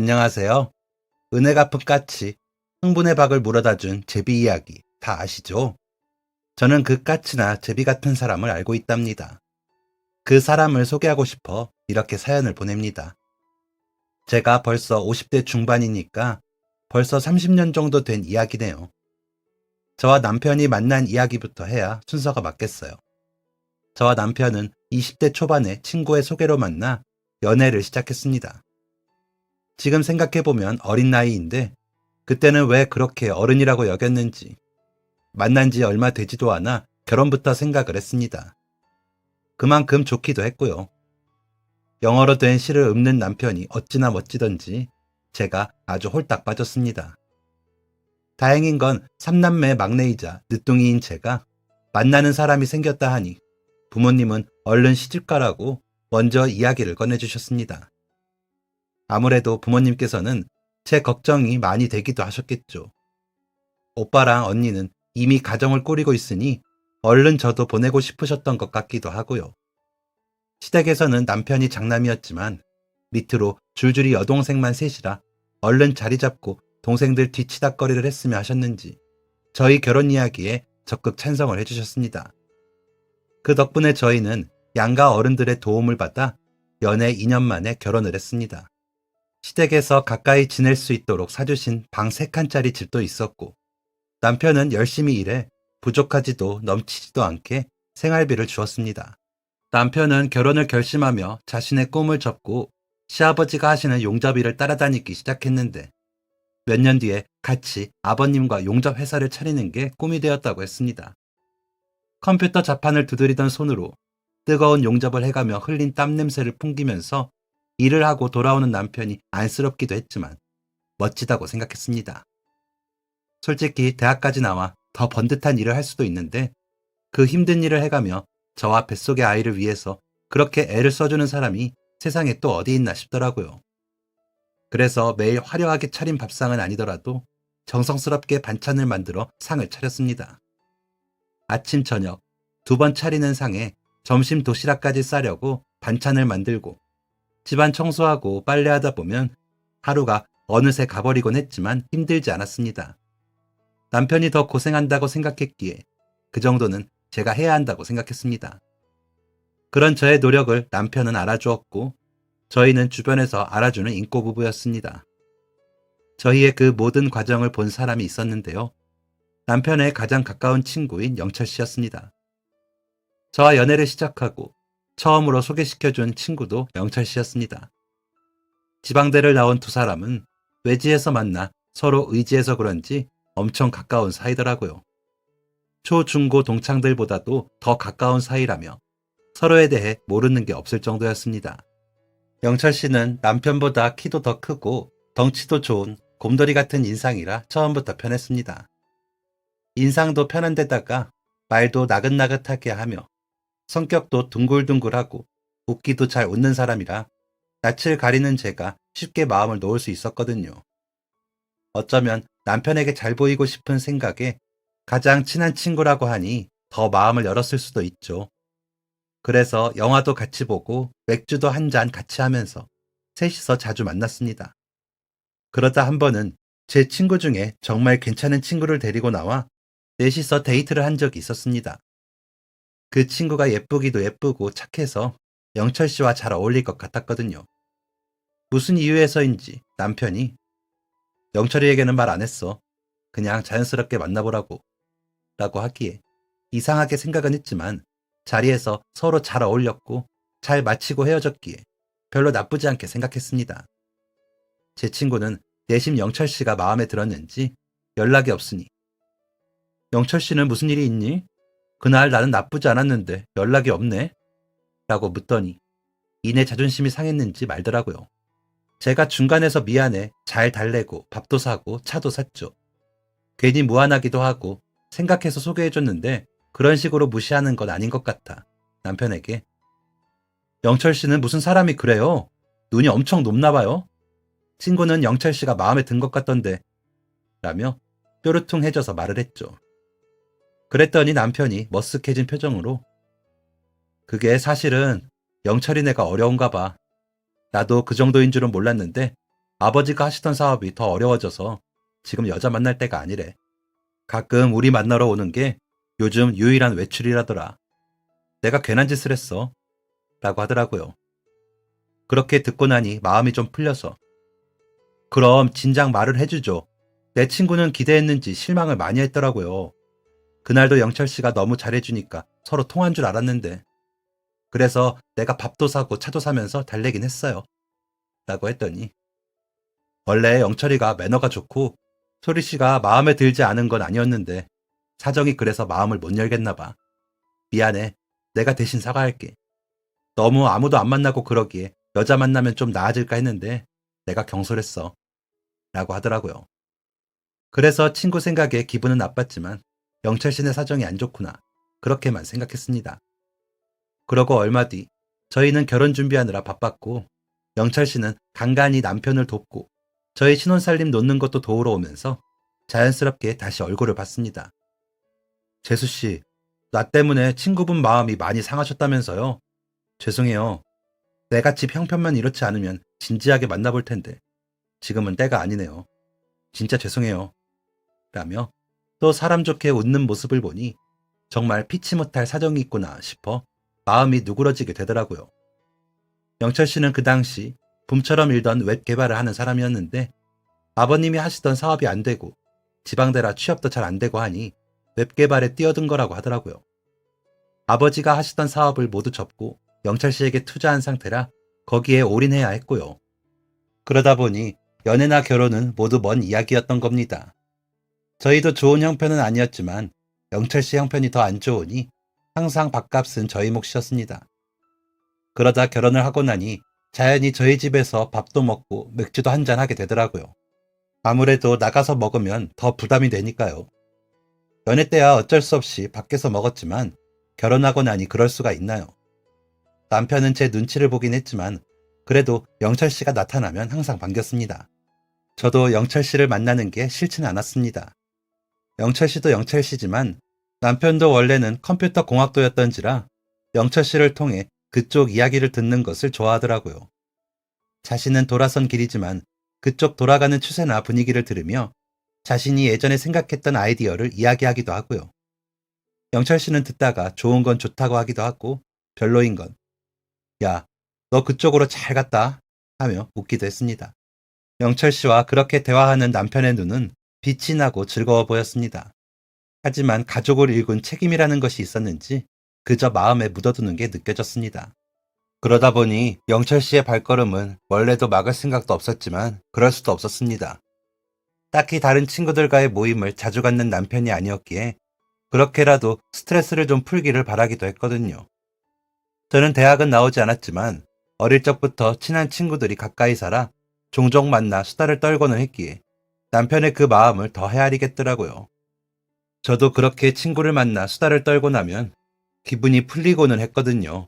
안녕하세요. 은혜 갚은 까치, 흥분의 박을 물어다 준 제비 이야기 다 아시죠? 저는 그 까치나 제비 같은 사람을 알고 있답니다. 그 사람을 소개하고 싶어 이렇게 사연을 보냅니다. 제가 벌써 50대 중반이니까 벌써 30년 정도 된 이야기네요. 저와 남편이 만난 이야기부터 해야 순서가 맞겠어요. 저와 남편은 20대 초반에 친구의 소개로 만나 연애를 시작했습니다. 지금 생각해보면 어린 나이인데 그때는 왜 그렇게 어른이라고 여겼는지 만난 지 얼마 되지도 않아 결혼부터 생각을 했습니다. 그만큼 좋기도 했고요. 영어로 된 시를 읊는 남편이 어찌나 멋지던지 제가 아주 홀딱 빠졌습니다. 다행인 건 삼남매 막내이자 늦둥이인 제가 만나는 사람이 생겼다 하니 부모님은 얼른 시집가라고 먼저 이야기를 꺼내주셨습니다. 아무래도 부모님께서는 제 걱정이 많이 되기도 하셨겠죠. 오빠랑 언니는 이미 가정을 꾸리고 있으니 얼른 저도 보내고 싶으셨던 것 같기도 하고요. 시댁에서는 남편이 장남이었지만 밑으로 줄줄이 여동생만 셋이라 얼른 자리 잡고 동생들 뒤치다꺼리를 했으면 하셨는지 저희 결혼 이야기에 적극 찬성을 해주셨습니다. 그 덕분에 저희는 양가 어른들의 도움을 받아 연애 2년 만에 결혼을 했습니다. 시댁에서 가까이 지낼 수 있도록 사주신 방 3칸짜리 집도 있었고 남편은 열심히 일해 부족하지도 넘치지도 않게 생활비를 주었습니다. 남편은 결혼을 결심하며 자신의 꿈을 접고 시아버지가 하시는 용접일을 따라다니기 시작했는데 몇 년 뒤에 같이 아버님과 용접 회사를 차리는 게 꿈이 되었다고 했습니다. 컴퓨터 자판을 두드리던 손으로 뜨거운 용접을 해가며 흘린 땀 냄새를 풍기면서 일을 하고 돌아오는 남편이 안쓰럽기도 했지만 멋지다고 생각했습니다. 솔직히 대학까지 나와 더 번듯한 일을 할 수도 있는데 그 힘든 일을 해가며 저와 뱃속의 아이를 위해서 그렇게 애를 써주는 사람이 세상에 또 어디 있나 싶더라고요. 그래서 매일 화려하게 차린 밥상은 아니더라도 정성스럽게 반찬을 만들어 상을 차렸습니다. 아침 저녁 2번 차리는 상에 점심 도시락까지 싸려고 반찬을 만들고 집안 청소하고 빨래하다 보면 하루가 어느새 가버리곤 했지만 힘들지 않았습니다. 남편이 더 고생한다고 생각했기에 그 정도는 제가 해야 한다고 생각했습니다. 그런 저의 노력을 남편은 알아주었고 저희는 주변에서 알아주는 인꼬 부부였습니다. 저희의 그 모든 과정을 본 사람이 있었는데요. 남편의 가장 가까운 친구인 영철 씨였습니다. 저와 연애를 시작하고 처음으로 소개시켜준 친구도 영철 씨였습니다. 지방대를 나온 두 사람은 외지에서 만나 서로 의지해서 그런지 엄청 가까운 사이더라고요. 초, 중, 고 동창들보다도 더 가까운 사이라며 서로에 대해 모르는 게 없을 정도였습니다. 영철 씨는 남편보다 키도 더 크고 덩치도 좋은 곰돌이 같은 인상이라 처음부터 편했습니다. 인상도 편한 데다가 말도 나긋나긋하게 하며 성격도 둥글둥글하고 웃기도 잘 웃는 사람이라 낯을 가리는 제가 쉽게 마음을 놓을 수 있었거든요. 어쩌면 남편에게 잘 보이고 싶은 생각에 가장 친한 친구라고 하니 더 마음을 열었을 수도 있죠. 그래서 영화도 같이 보고 맥주도 한 잔 같이 하면서 셋이서 자주 만났습니다. 그러다 한 번은 제 친구 중에 정말 괜찮은 친구를 데리고 나와 넷이서 데이트를 한 적이 있었습니다. 그 친구가 예쁘기도 예쁘고 착해서 영철 씨와 잘 어울릴 것 같았거든요. 무슨 이유에서인지 남편이 영철이에게는 말 안 했어. 그냥 자연스럽게 만나보라고 라고 하기에 이상하게 생각은 했지만 자리에서 서로 잘 어울렸고 잘 마치고 헤어졌기에 별로 나쁘지 않게 생각했습니다. 제 친구는 내심 영철 씨가 마음에 들었는지 연락이 없으니 영철 씨는 무슨 일이 있니? 그날 나는 나쁘지 않았는데 연락이 없네? 라고 묻더니 이내 자존심이 상했는지 말더라고요. 제가 중간에서 미안해 잘 달래고 밥도 사고 차도 샀죠. 괜히 무안하기도 하고 생각해서 소개해줬는데 그런 식으로 무시하는 건 아닌 것 같아 남편에게 영철 씨는 무슨 사람이 그래요? 눈이 엄청 높나 봐요. 친구는 영철 씨가 마음에 든 것 같던데 라며 뾰루퉁해져서 말을 했죠. 그랬더니 남편이 머쓱해진 표정으로 그게 사실은 영철이네가 어려운가 봐. 나도 그 정도인 줄은 몰랐는데 아버지가 하시던 사업이 더 어려워져서 지금 여자 만날 때가 아니래. 가끔 우리 만나러 오는 게 요즘 유일한 외출이라더라. 내가 괜한 짓을 했어. 라고 하더라고요. 그렇게 듣고 나니 마음이 좀 풀려서 그럼 진작 말을 해주죠. 내 친구는 기대했는지 실망을 많이 했더라고요. 그날도 영철 씨가 너무 잘해주니까 서로 통한 줄 알았는데. 그래서 내가 밥도 사고 차도 사면서 달래긴 했어요. 라고 했더니 원래 영철이가 매너가 좋고 소리 씨가 마음에 들지 않은 건 아니었는데 사정이 그래서 마음을 못 열겠나 봐. 미안해. 내가 대신 사과할게. 너무 아무도 안 만나고 그러기에 여자 만나면 좀 나아질까 했는데 내가 경솔했어. 라고 하더라고요. 그래서 친구 생각에 기분은 나빴지만 영철 씨네 사정이 안 좋구나. 그렇게만 생각했습니다. 그러고 얼마 뒤 저희는 결혼 준비하느라 바빴고 영철 씨는 간간히 남편을 돕고 저희 신혼살림 놓는 것도 도우러 오면서 자연스럽게 다시 얼굴을 봤습니다. 재수 씨, 나 때문에 친구분 마음이 많이 상하셨다면서요? 죄송해요. 내가 집 형편만 이렇지 않으면 진지하게 만나볼 텐데 지금은 때가 아니네요. 진짜 죄송해요. 라며 또 사람 좋게 웃는 모습을 보니 정말 피치 못할 사정이 있구나 싶어 마음이 누그러지게 되더라고요. 영철 씨는 그 당시 붐처럼 일던 웹 개발을 하는 사람이었는데 아버님이 하시던 사업이 안 되고 지방대라 취업도 잘 안 되고 하니 웹 개발에 뛰어든 거라고 하더라고요. 아버지가 하시던 사업을 모두 접고 영철 씨에게 투자한 상태라 거기에 올인해야 했고요. 그러다 보니 연애나 결혼은 모두 먼 이야기였던 겁니다. 저희도 좋은 형편은 아니었지만 영철 씨 형편이 더 안 좋으니 항상 밥값은 저희 몫이었습니다. 그러다 결혼을 하고 나니 자연히 저희 집에서 밥도 먹고 맥주도 한잔 하게 되더라고요. 아무래도 나가서 먹으면 더 부담이 되니까요. 연애 때야 어쩔 수 없이 밖에서 먹었지만 결혼하고 나니 그럴 수가 있나요? 남편은 제 눈치를 보긴 했지만 그래도 영철 씨가 나타나면 항상 반겼습니다. 저도 영철 씨를 만나는 게 싫지는 않았습니다. 영철 씨도 영철 씨지만 남편도 원래는 컴퓨터 공학도였던지라 영철 씨를 통해 그쪽 이야기를 듣는 것을 좋아하더라고요. 자신은 돌아선 길이지만 그쪽 돌아가는 추세나 분위기를 들으며 자신이 예전에 생각했던 아이디어를 이야기하기도 하고요. 영철 씨는 듣다가 좋은 건 좋다고 하기도 하고 별로인 건 야, 너 그쪽으로 잘 갔다 하며 웃기도 했습니다. 영철 씨와 그렇게 대화하는 남편의 눈은 빛이 나고 즐거워 보였습니다. 하지만 가족을 일군 책임이라는 것이 있었는지 그저 마음에 묻어두는 게 느껴졌습니다. 그러다 보니 영철 씨의 발걸음은 원래도 막을 생각도 없었지만 그럴 수도 없었습니다. 딱히 다른 친구들과의 모임을 자주 갖는 남편이 아니었기에 그렇게라도 스트레스를 좀 풀기를 바라기도 했거든요. 저는 대학은 나오지 않았지만 어릴 적부터 친한 친구들이 가까이 살아 종종 만나 수다를 떨고는 했기에 남편의 그 마음을 더 헤아리겠더라고요. 저도 그렇게 친구를 만나 수다를 떨고 나면 기분이 풀리고는 했거든요.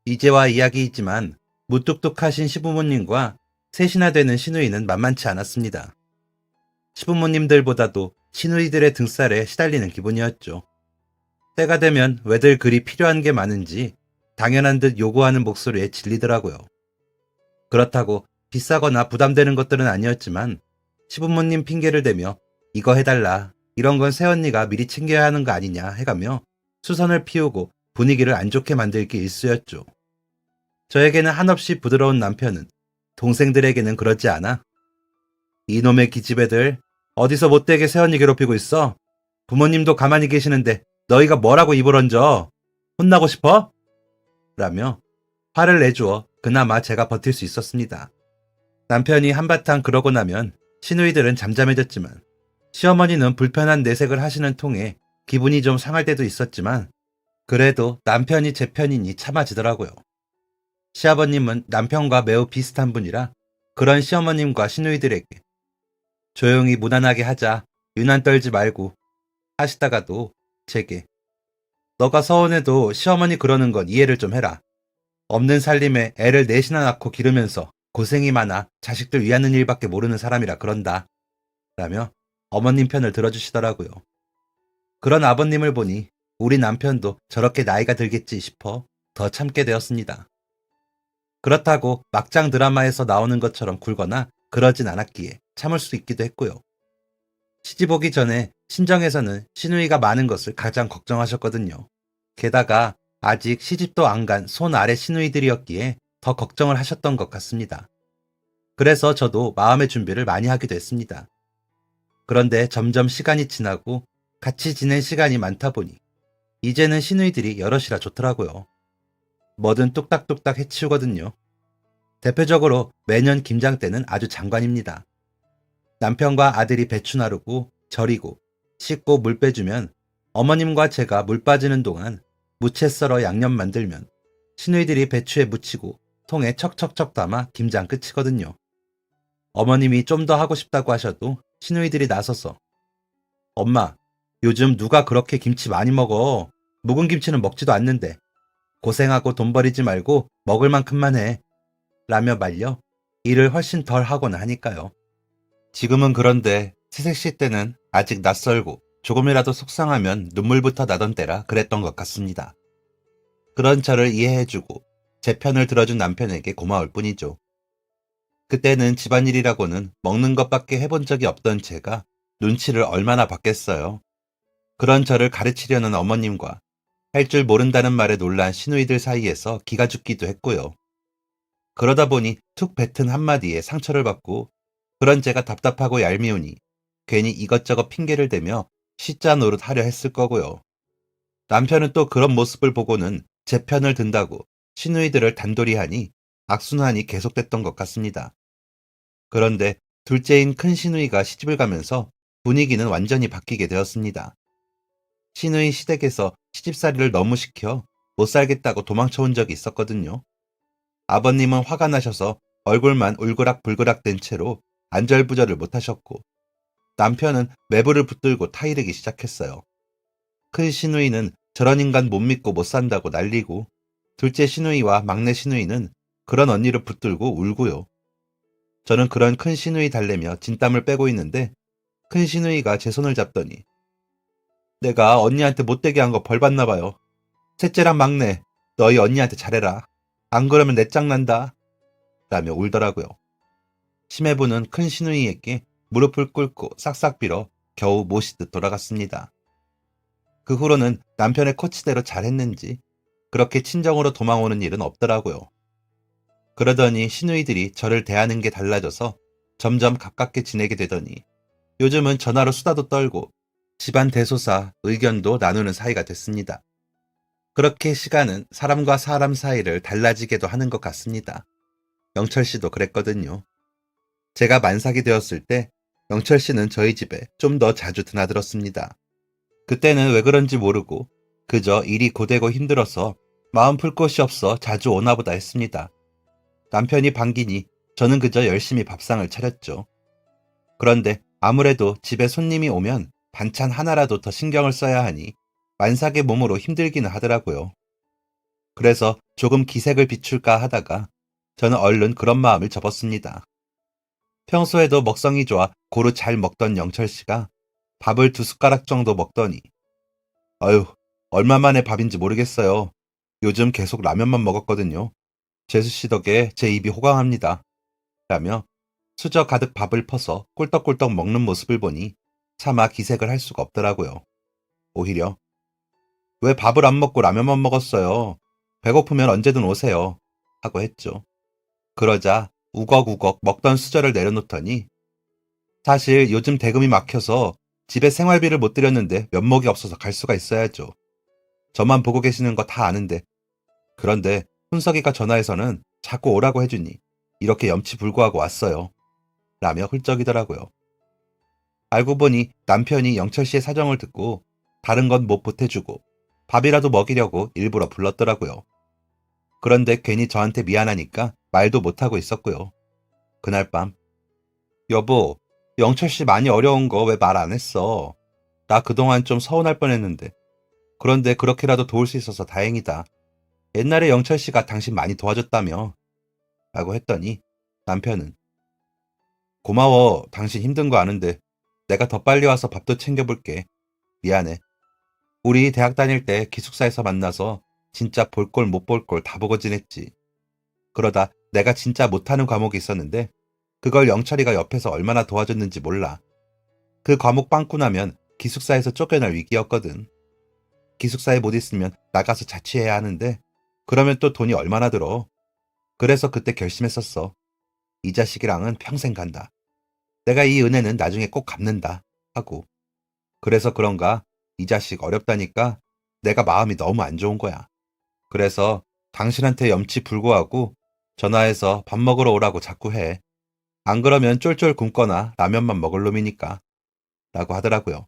이제와 이야기이지만 무뚝뚝하신 시부모님과 셋이나 되는 시누이는 만만치 않았습니다. 시부모님들보다도 시누이들의 등살에 시달리는 기분이었죠. 때가 되면 왜들 그리 필요한 게 많은지 당연한 듯 요구하는 목소리에 질리더라고요. 그렇다고 비싸거나 부담되는 것들은 아니었지만 시부모님 핑계를 대며 이거 해달라, 이런 건 새언니가 미리 챙겨야 하는 거 아니냐 해가며 수선을 피우고 분위기를 안 좋게 만들기 일쑤였죠. 저에게는 한없이 부드러운 남편은 동생들에게는 그러지 않아. 이놈의 기집애들 어디서 못되게 새언니 괴롭히고 있어? 부모님도 가만히 계시는데 너희가 뭐라고 입을 얹어? 혼나고 싶어? 라며 화를 내주어 그나마 제가 버틸 수 있었습니다. 남편이 한바탕 그러고 나면 시누이들은 잠잠해졌지만 시어머니는 불편한 내색을 하시는 통에 기분이 좀 상할 때도 있었지만 그래도 남편이 제 편이니 참아지더라고요. 시아버님은 남편과 매우 비슷한 분이라 그런 시어머님과 시누이들에게 조용히 무난하게 하자, 유난 떨지 말고 하시다가도 제게 너가 서운해도 시어머니 그러는 건 이해를 좀 해라. 없는 살림에 애를 넷이나 낳고 기르면서 고생이 많아 자식들 위하는 일밖에 모르는 사람이라 그런다. 라며 어머님 편을 들어주시더라고요. 그런 아버님을 보니 우리 남편도 저렇게 나이가 들겠지 싶어 더 참게 되었습니다. 그렇다고 막장 드라마에서 나오는 것처럼 굴거나 그러진 않았기에 참을 수 있기도 했고요. 시집 오기 전에 친정에서는 시누이가 많은 것을 가장 걱정하셨거든요. 게다가 아직 시집도 안 간 손 아래 시누이들이었기에 더 걱정을 하셨던 것 같습니다. 그래서 저도 마음의 준비를 많이 하기도 했습니다. 그런데 점점 시간이 지나고 같이 지낸 시간이 많다 보니 이제는 시누이들이 여럿이라 좋더라고요. 뭐든 뚝딱뚝딱 해치우거든요. 대표적으로 매년 김장 때는 아주 장관입니다. 남편과 아들이 배추 나르고 절이고 씻고 물 빼주면 어머님과 제가 물 빠지는 동안 무채 썰어 양념 만들면 시누이들이 배추에 무치고 통에 척척척 담아 김장 끝이거든요. 어머님이 좀 더 하고 싶다고 하셔도 시누이들이 나서서 엄마, 요즘 누가 그렇게 김치 많이 먹어? 묵은 김치는 먹지도 않는데 고생하고 돈 버리지 말고 먹을 만큼만 해. 라며 말려 일을 훨씬 덜 하거나 하니까요. 지금은 그런데 새색시 때는 아직 낯설고 조금이라도 속상하면 눈물부터 나던 때라 그랬던 것 같습니다. 그런 저를 이해해주고 제 편을 들어준 남편에게 고마울 뿐이죠. 그때는 집안일이라고는 먹는 것밖에 해본 적이 없던 제가 눈치를 얼마나 봤겠어요. 그런 저를 가르치려는 어머님과 할 줄 모른다는 말에 놀란 시누이들 사이에서 기가 죽기도 했고요. 그러다 보니 툭 뱉은 한마디에 상처를 받고 그런 제가 답답하고 얄미우니 괜히 이것저것 핑계를 대며 시자 노릇 하려 했을 거고요. 남편은 또 그런 모습을 보고는 제 편을 든다고 시누이들을 단돌이 하니 악순환이 계속됐던 것 같습니다. 그런데 둘째인 큰 시누이가 시집을 가면서 분위기는 완전히 바뀌게 되었습니다. 시누이 시댁에서 시집살이를 너무 시켜 못 살겠다고 도망쳐 온 적이 있었거든요. 아버님은 화가 나셔서 얼굴만 울그락불그락 된 채로 안절부절을 못하셨고 남편은 매부를 붙들고 타이르기 시작했어요. 큰 시누이는 저런 인간 못 믿고 못 산다고 난리고 둘째 시누이와 막내 시누이는 그런 언니를 붙들고 울고요. 저는 그런 큰 시누이 달래며 진땀을 빼고 있는데 큰 시누이가 제 손을 잡더니 내가 언니한테 못되게 한 거 벌 받나 봐요. 셋째랑 막내 너희 언니한테 잘해라. 안 그러면 내 짱난다. 라며 울더라고요. 심해부는 큰 시누이에게 무릎을 꿇고 싹싹 빌어 겨우 모시듯 돌아갔습니다. 그 후로는 남편의 코치대로 잘했는지 그렇게 친정으로 도망오는 일은 없더라고요. 그러더니 시누이들이 저를 대하는 게 달라져서 점점 가깝게 지내게 되더니 요즘은 전화로 수다도 떨고 집안 대소사 의견도 나누는 사이가 됐습니다. 그렇게 시간은 사람과 사람 사이를 달라지게도 하는 것 같습니다. 영철 씨도 그랬거든요. 제가 만삭이 되었을 때 영철 씨는 저희 집에 좀 더 자주 드나들었습니다. 그때는 왜 그런지 모르고 그저 일이 고되고 힘들어서 마음 풀 곳이 없어 자주 오나보다 했습니다. 남편이 반기니 저는 그저 열심히 밥상을 차렸죠. 그런데 아무래도 집에 손님이 오면 반찬 하나라도 더 신경을 써야 하니 만삭의 몸으로 힘들기는 하더라고요. 그래서 조금 기색을 비출까 하다가 저는 얼른 그런 마음을 접었습니다. 평소에도 먹성이 좋아 고루 잘 먹던 영철 씨가 밥을 2숟가락 정도 먹더니 아유, 얼마 만에 밥인지 모르겠어요. 요즘 계속 라면만 먹었거든요. 재수 씨 덕에 제 입이 호강합니다. 라며 수저 가득 밥을 퍼서 꿀떡꿀떡 먹는 모습을 보니 차마 기색을 할 수가 없더라고요. 오히려 왜 밥을 안 먹고 라면만 먹었어요? 배고프면 언제든 오세요. 하고 했죠. 그러자 우걱우걱 먹던 수저를 내려놓더니 사실 요즘 대금이 막혀서 집에 생활비를 못 드렸는데 면목이 없어서 갈 수가 있어야죠. 저만 보고 계시는 거 다 아는데 그런데 훈석이가 전화해서는 자꾸 오라고 해주니 이렇게 염치불구하고 왔어요. 라며 훌쩍이더라고요. 알고 보니 남편이 영철 씨의 사정을 듣고 다른 건 못 보태주고 밥이라도 먹이려고 일부러 불렀더라고요. 그런데 괜히 저한테 미안하니까 말도 못하고 있었고요. 그날 밤 여보, 영철 씨 많이 어려운 거 왜 말 안 했어? 나 그동안 좀 서운할 뻔했는데 그런데 그렇게라도 도울 수 있어서 다행이다. 옛날에 영철 씨가 당신 많이 도와줬다며 라고 했더니 남편은 고마워. 당신 힘든 거 아는데 내가 더 빨리 와서 밥도 챙겨볼게. 미안해. 우리 대학 다닐 때 기숙사에서 만나서 진짜 볼 꼴 못 볼 꼴 다 보고 지냈지. 그러다 내가 진짜 못하는 과목이 있었는데 그걸 영철이가 옆에서 얼마나 도와줬는지 몰라. 그 과목 빵꾸 나면 기숙사에서 쫓겨날 위기였거든. 기숙사에 못 있으면 나가서 자취해야 하는데 그러면 또 돈이 얼마나 들어. 그래서 그때 결심했었어. 이 자식이랑은 평생 간다. 내가 이 은혜는 나중에 꼭 갚는다 하고. 그래서 그런가 이 자식 어렵다니까 내가 마음이 너무 안 좋은 거야. 그래서 당신한테 염치 불구하고 전화해서 밥 먹으러 오라고 자꾸 해. 안 그러면 쫄쫄 굶거나 라면만 먹을 놈이니까 라고 하더라고요.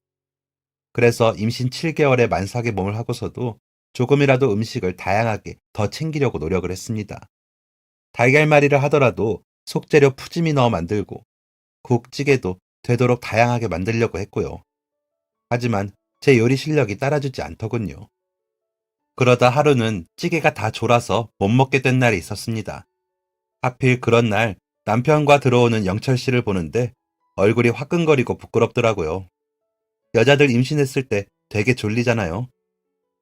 그래서 임신 7개월에 만삭의 몸을 하고서도 조금이라도 음식을 다양하게 더 챙기려고 노력을 했습니다. 달걀말이를 하더라도 속재료 푸짐히 넣어 만들고 국찌개도 되도록 다양하게 만들려고 했고요. 하지만 제 요리 실력이 따라주지 않더군요. 그러다 하루는 찌개가 다 졸아서 못 먹게 된 날이 있었습니다. 하필 그런 날 남편과 들어오는 영철 씨를 보는데 얼굴이 화끈거리고 부끄럽더라고요. 여자들 임신했을 때 되게 졸리잖아요.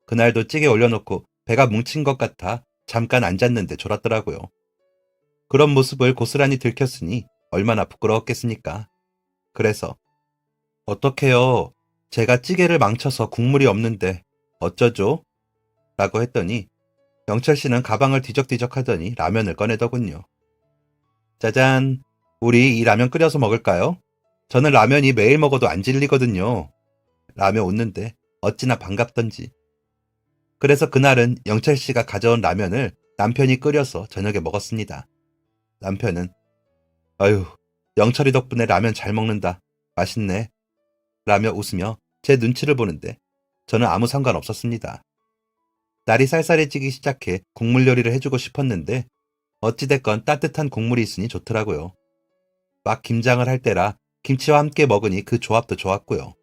그날도 찌개 올려놓고 배가 뭉친 것 같아 잠깐 앉았는데 졸았더라고요. 그런 모습을 고스란히 들켰으니 얼마나 부끄러웠겠습니까? 그래서 어떡해요. 제가 찌개를 망쳐서 국물이 없는데 어쩌죠? 라고 했더니 영철 씨는 가방을 뒤적뒤적 하더니 라면을 꺼내더군요. 짜잔, 우리 이 라면 끓여서 먹을까요? 저는 라면이 매일 먹어도 안 질리거든요. 라며 웃는데 어찌나 반갑던지. 그래서 그날은 영철 씨가 가져온 라면을 남편이 끓여서 저녁에 먹었습니다. 남편은 아유, 영철이 덕분에 라면 잘 먹는다. 맛있네. 라며 웃으며 제 눈치를 보는데 저는 아무 상관 없었습니다. 날이 쌀쌀해지기 시작해 국물 요리를 해주고 싶었는데 어찌됐건 따뜻한 국물이 있으니 좋더라고요. 막 김장을 할 때라 김치와 함께 먹으니 그 조합도 좋았고요.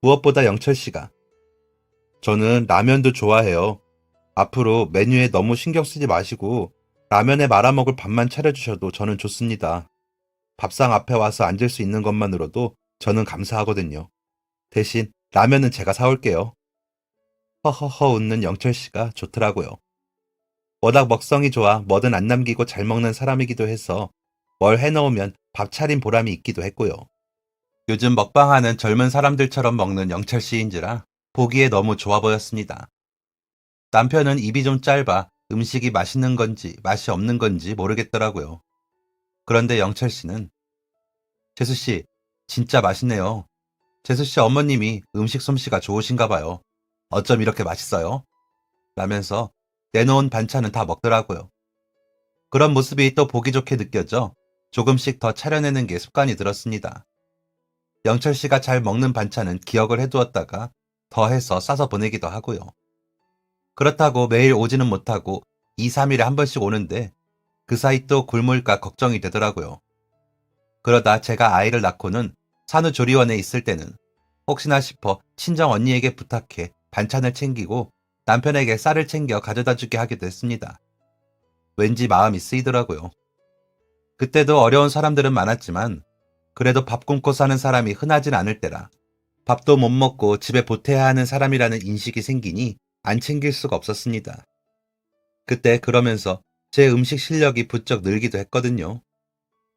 무엇보다 영철 씨가 저는 라면도 좋아해요. 앞으로 메뉴에 너무 신경 쓰지 마시고 라면에 말아먹을 밥만 차려주셔도 저는 좋습니다. 밥상 앞에 와서 앉을 수 있는 것만으로도 저는 감사하거든요. 대신 라면은 제가 사올게요. 허허허 웃는 영철 씨가 좋더라고요. 워낙 먹성이 좋아 뭐든 안 남기고 잘 먹는 사람이기도 해서 뭘 해놓으면 밥 차린 보람이 있기도 했고요. 요즘 먹방하는 젊은 사람들처럼 먹는 영철 씨인지라 보기에 너무 좋아 보였습니다. 남편은 입이 좀 짧아 음식이 맛있는 건지 맛이 없는 건지 모르겠더라고요. 그런데 영철 씨는 재수 씨, 진짜 맛있네요. 재수 씨 어머님이 음식 솜씨가 좋으신가 봐요. 어쩜 이렇게 맛있어요? 라면서 내놓은 반찬은 다 먹더라고요. 그런 모습이 또 보기 좋게 느껴져 조금씩 더 차려내는 게 습관이 들었습니다. 영철 씨가 잘 먹는 반찬은 기억을 해두었다가 더해서 싸서 보내기도 하고요. 그렇다고 매일 오지는 못하고 2, 3일에 한 번씩 오는데 그 사이 또 굶을까 걱정이 되더라고요. 그러다 제가 아이를 낳고는 산후조리원에 있을 때는 혹시나 싶어 친정 언니에게 부탁해 반찬을 챙기고 남편에게 쌀을 챙겨 가져다 주게 하기도 했습니다. 왠지 마음이 쓰이더라고요. 그때도 어려운 사람들은 많았지만 그래도 밥 굶고 사는 사람이 흔하진 않을 때라 밥도 못 먹고 집에 보태야 하는 사람이라는 인식이 생기니 안 챙길 수가 없었습니다. 그때 그러면서 제 음식 실력이 부쩍 늘기도 했거든요.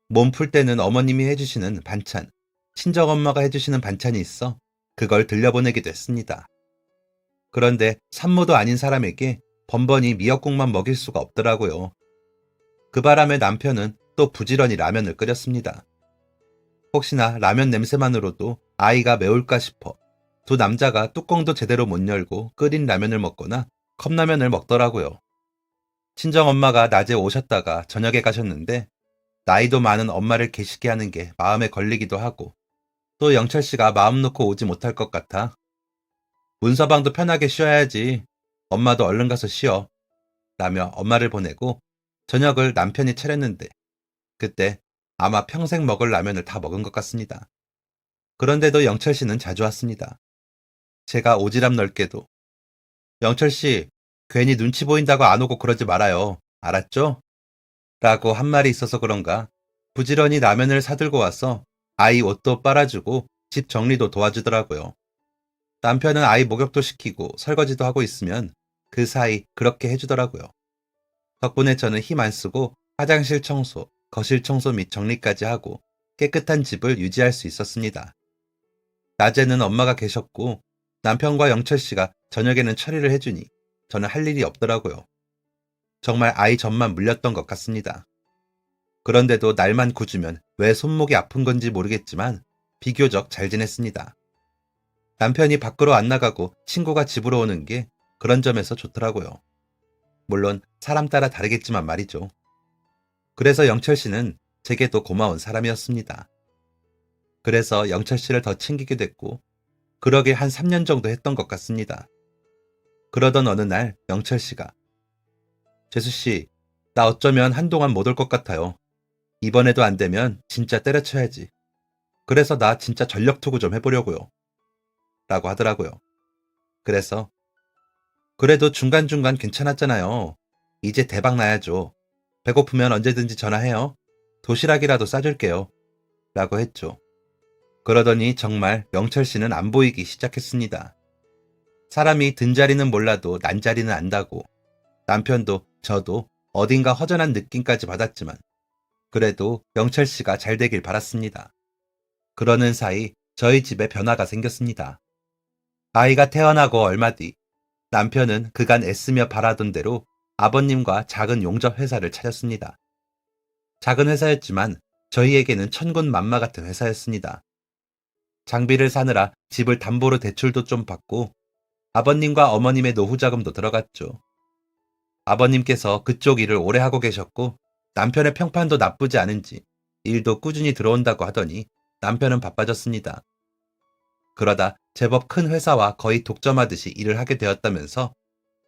몸 풀 때는 어머님이 해주시는 반찬, 친정엄마가 해주시는 반찬이 있어 그걸 들려보내기도 했습니다. 그런데 산모도 아닌 사람에게 번번이 미역국만 먹일 수가 없더라고요. 그 바람에 남편은 또 부지런히 라면을 끓였습니다. 혹시나 라면 냄새만으로도 아이가 매울까 싶어 두 남자가 뚜껑도 제대로 못 열고 끓인 라면을 먹거나 컵라면을 먹더라고요. 친정엄마가 낮에 오셨다가 저녁에 가셨는데 나이도 많은 엄마를 계시게 하는 게 마음에 걸리기도 하고 또 영철 씨가 마음 놓고 오지 못할 것 같아 문서방도 편하게 쉬어야지. 엄마도 얼른 가서 쉬어. 라며 엄마를 보내고 저녁을 남편이 차렸는데 그때 아마 평생 먹을 라면을 다 먹은 것 같습니다. 그런데도 영철 씨는 자주 왔습니다. 제가 오지랖 넓게도 영철 씨, 괜히 눈치 보인다고 안 오고 그러지 말아요. 알았죠? 라고 한 말이 있어서 그런가 부지런히 라면을 사들고 와서 아이 옷도 빨아주고 집 정리도 도와주더라고요. 남편은 아이 목욕도 시키고 설거지도 하고 있으면 그 사이 그렇게 해주더라고요. 덕분에 저는 힘 안 쓰고 화장실 청소, 거실 청소 및 정리까지 하고 깨끗한 집을 유지할 수 있었습니다. 낮에는 엄마가 계셨고 남편과 영철 씨가 저녁에는 처리를 해주니 저는 할 일이 없더라고요. 정말 아이 전만 물렸던 것 같습니다. 그런데도 날만 굳으면 왜 손목이 아픈 건지 모르겠지만 비교적 잘 지냈습니다. 남편이 밖으로 안 나가고 친구가 집으로 오는 게 그런 점에서 좋더라고요. 물론 사람 따라 다르겠지만 말이죠. 그래서 영철 씨는 제게도 고마운 사람이었습니다. 그래서 영철 씨를 더 챙기게 됐고 그러길 한 3년 정도 했던 것 같습니다. 그러던 어느 날 영철 씨가 재수 씨, 나 어쩌면 한동안 못 올 것 같아요. 이번에도 안 되면 진짜 때려쳐야지. 그래서 나 진짜 전력 투구 좀 해보려고요. 라고 하더라고요. 그래서 그래도 중간중간 괜찮았잖아요. 이제 대박 나야죠. 배고프면 언제든지 전화해요. 도시락이라도 싸줄게요. 라고 했죠. 그러더니 정말 영철 씨는 안 보이기 시작했습니다. 사람이 든 자리는 몰라도 난 자리는 안다고 남편도 저도 어딘가 허전한 느낌까지 받았지만 그래도 영철 씨가 잘 되길 바랐습니다. 그러는 사이 저희 집에 변화가 생겼습니다. 아이가 태어나고 얼마 뒤 남편은 그간 애쓰며 바라던 대로 아버님과 작은 용접 회사를 차렸습니다. 작은 회사였지만 저희에게는 천군만마 같은 회사였습니다. 장비를 사느라 집을 담보로 대출도 좀 받고 아버님과 어머님의 노후 자금도 들어갔죠. 아버님께서 그쪽 일을 오래 하고 계셨고 남편의 평판도 나쁘지 않은지 일도 꾸준히 들어온다고 하더니 남편은 바빠졌습니다. 그러다 제법 큰 회사와 거의 독점하듯이 일을 하게 되었다면서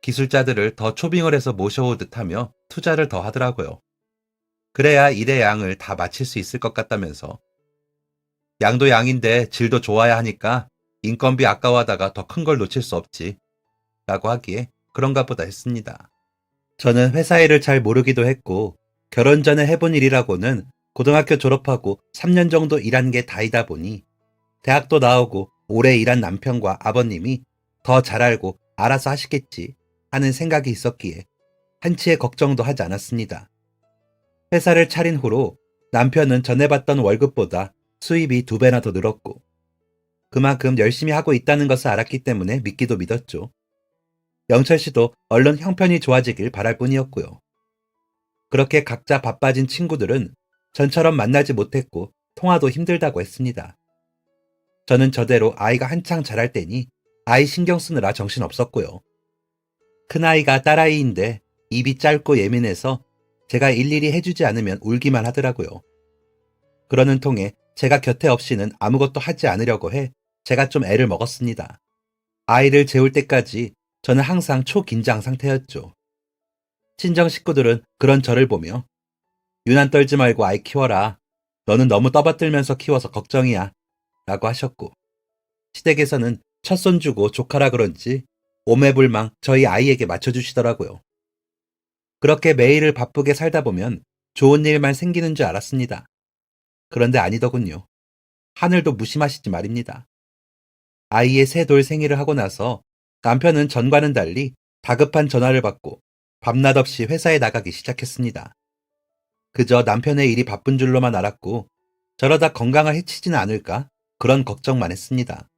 기술자들을 더 초빙을 해서 모셔오듯 하며 투자를 더 하더라고요. 그래야 일의 양을 다 마칠 수 있을 것 같다면서 양도 양인데 질도 좋아야 하니까 인건비 아까워하다가 더 큰 걸 놓칠 수 없지 라고 하기에 그런가 보다 했습니다. 저는 회사 일을 잘 모르기도 했고 결혼 전에 해본 일이라고는 고등학교 졸업하고 3년 정도 일한 게 다이다 보니 대학도 나오고 오래 일한 남편과 아버님이 더 잘 알고 알아서 하시겠지 하는 생각이 있었기에 한치의 걱정도 하지 않았습니다. 회사를 차린 후로 남편은 전에 받던 월급보다 수입이 2배나 더 늘었고 그만큼 열심히 하고 있다는 것을 알았기 때문에 믿기도 믿었죠. 영철 씨도 얼른 형편이 좋아지길 바랄 뿐이었고요. 그렇게 각자 바빠진 친구들은 전처럼 만나지 못했고 통화도 힘들다고 했습니다. 저는 저대로 아이가 한창 자랄 때니 아이 신경 쓰느라 정신없었고요. 큰아이가 딸아이인데 입이 짧고 예민해서 제가 일일이 해주지 않으면 울기만 하더라고요. 그러는 통에 제가 곁에 없이는 아무것도 하지 않으려고 해 제가 좀 애를 먹었습니다. 아이를 재울 때까지 저는 항상 초긴장 상태였죠. 친정 식구들은 그런 저를 보며 유난 떨지 말고 아이 키워라. 너는 너무 떠받들면서 키워서 걱정이야. 라고 하셨고 시댁에서는 첫손 주고 조카라 그런지 오매불망 저희 아이에게 맞춰주시더라고요. 그렇게 매일을 바쁘게 살다 보면 좋은 일만 생기는 줄 알았습니다. 그런데 아니더군요. 하늘도 무심하시지 말입니다. 아이의 새 돌 생일을 하고 나서 남편은 전과는 달리 다급한 전화를 받고 밤낮 없이 회사에 나가기 시작했습니다. 그저 남편의 일이 바쁜 줄로만 알았고 저러다 건강을 해치지는 않을까 그런 걱정만 했습니다.